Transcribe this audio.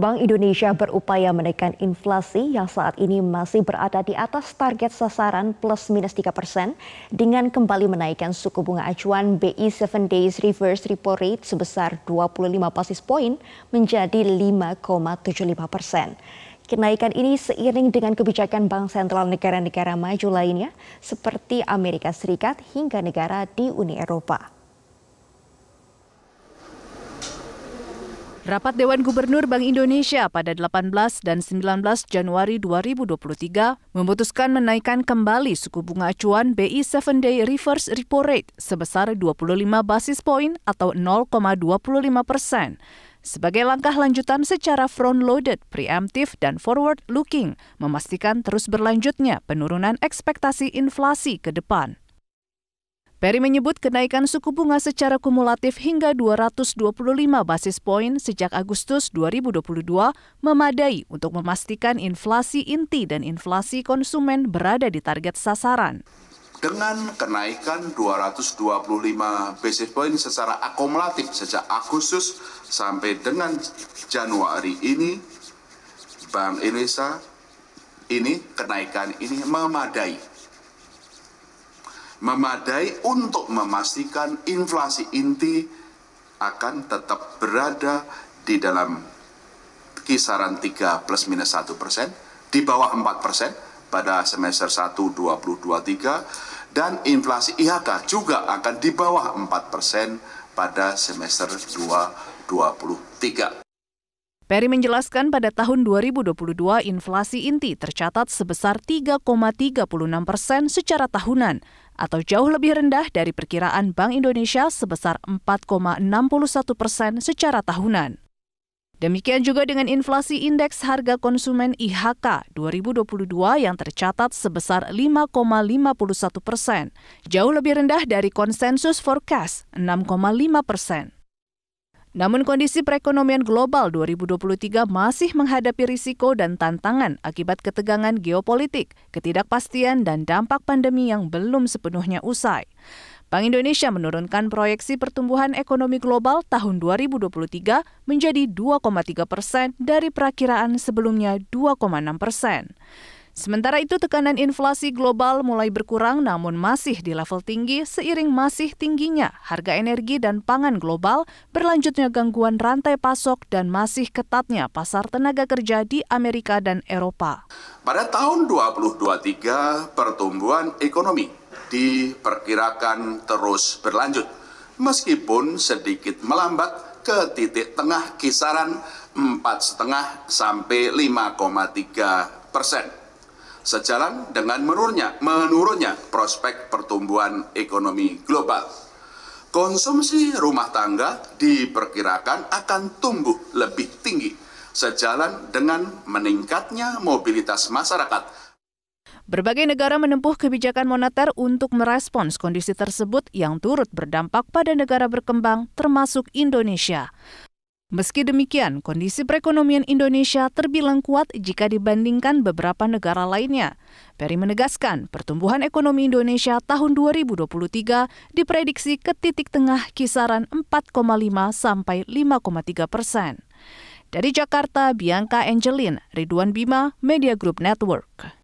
Bank Indonesia berupaya menekan inflasi yang saat ini masih berada di atas target sasaran plus minus 3% dengan kembali menaikkan suku bunga acuan BI 7 Days Reverse Repo Rate sebesar 25 basis poin menjadi 5,75%. Kenaikan ini seiring dengan kebijakan bank sentral negara-negara maju lainnya seperti Amerika Serikat hingga negara di Uni Eropa. Rapat Dewan Gubernur Bank Indonesia pada 18 dan 19 Januari 2023 memutuskan menaikkan kembali suku bunga acuan BI 7-Day Reverse Repo Rate sebesar 25 basis poin atau 0,25%. Sebagai langkah lanjutan secara front-loaded, preemptive, dan forward-looking, memastikan terus berlanjutnya penurunan ekspektasi inflasi ke depan. Peri menyebut kenaikan suku bunga secara kumulatif hingga 225 basis poin sejak Agustus 2022 memadai untuk memastikan inflasi inti dan inflasi konsumen berada di target sasaran. Dengan kenaikan 225 basis poin secara akumulatif sejak Agustus sampai dengan Januari ini, Bank Indonesia kenaikan ini memadai untuk memastikan inflasi inti akan tetap berada di dalam kisaran 3 plus minus 1%, di bawah 4% pada semester 1 2023, dan inflasi IHK juga akan di bawah 4% pada semester 2023. Peri menjelaskan pada tahun 2022 inflasi inti tercatat sebesar 3,36% secara tahunan atau jauh lebih rendah dari perkiraan Bank Indonesia sebesar 4,61% secara tahunan. Demikian juga dengan inflasi indeks harga konsumen IHK 2022 yang tercatat sebesar 5,51%, jauh lebih rendah dari konsensus forecast 6,5%. Namun kondisi perekonomian global 2023 masih menghadapi risiko dan tantangan akibat ketegangan geopolitik, ketidakpastian, dan dampak pandemi yang belum sepenuhnya usai. Bank Indonesia menurunkan proyeksi pertumbuhan ekonomi global tahun 2023 menjadi 2,3% dari perakiraan sebelumnya 2,6%. Sementara itu tekanan inflasi global mulai berkurang namun masih di level tinggi seiring masih tingginya harga energi dan pangan global, berlanjutnya gangguan rantai pasok dan masih ketatnya pasar tenaga kerja di Amerika dan Eropa. Pada tahun 2023 pertumbuhan ekonomi diperkirakan terus berlanjut meskipun sedikit melambat ke titik tengah kisaran 4,5 sampai 5,3%. Sejalan dengan menurunnya prospek pertumbuhan ekonomi global. Konsumsi rumah tangga diperkirakan akan tumbuh lebih tinggi, sejalan dengan meningkatnya mobilitas masyarakat. Berbagai negara menempuh kebijakan moneter untuk merespons kondisi tersebut yang turut berdampak pada negara berkembang termasuk Indonesia. Meski demikian, kondisi perekonomian Indonesia terbilang kuat jika dibandingkan beberapa negara lainnya. Peri menegaskan, pertumbuhan ekonomi Indonesia tahun 2023 diprediksi ke titik tengah kisaran 4,5 sampai 5,3%. Dari Jakarta, Bianca Angelin, Ridwan Bima, Media Group Network.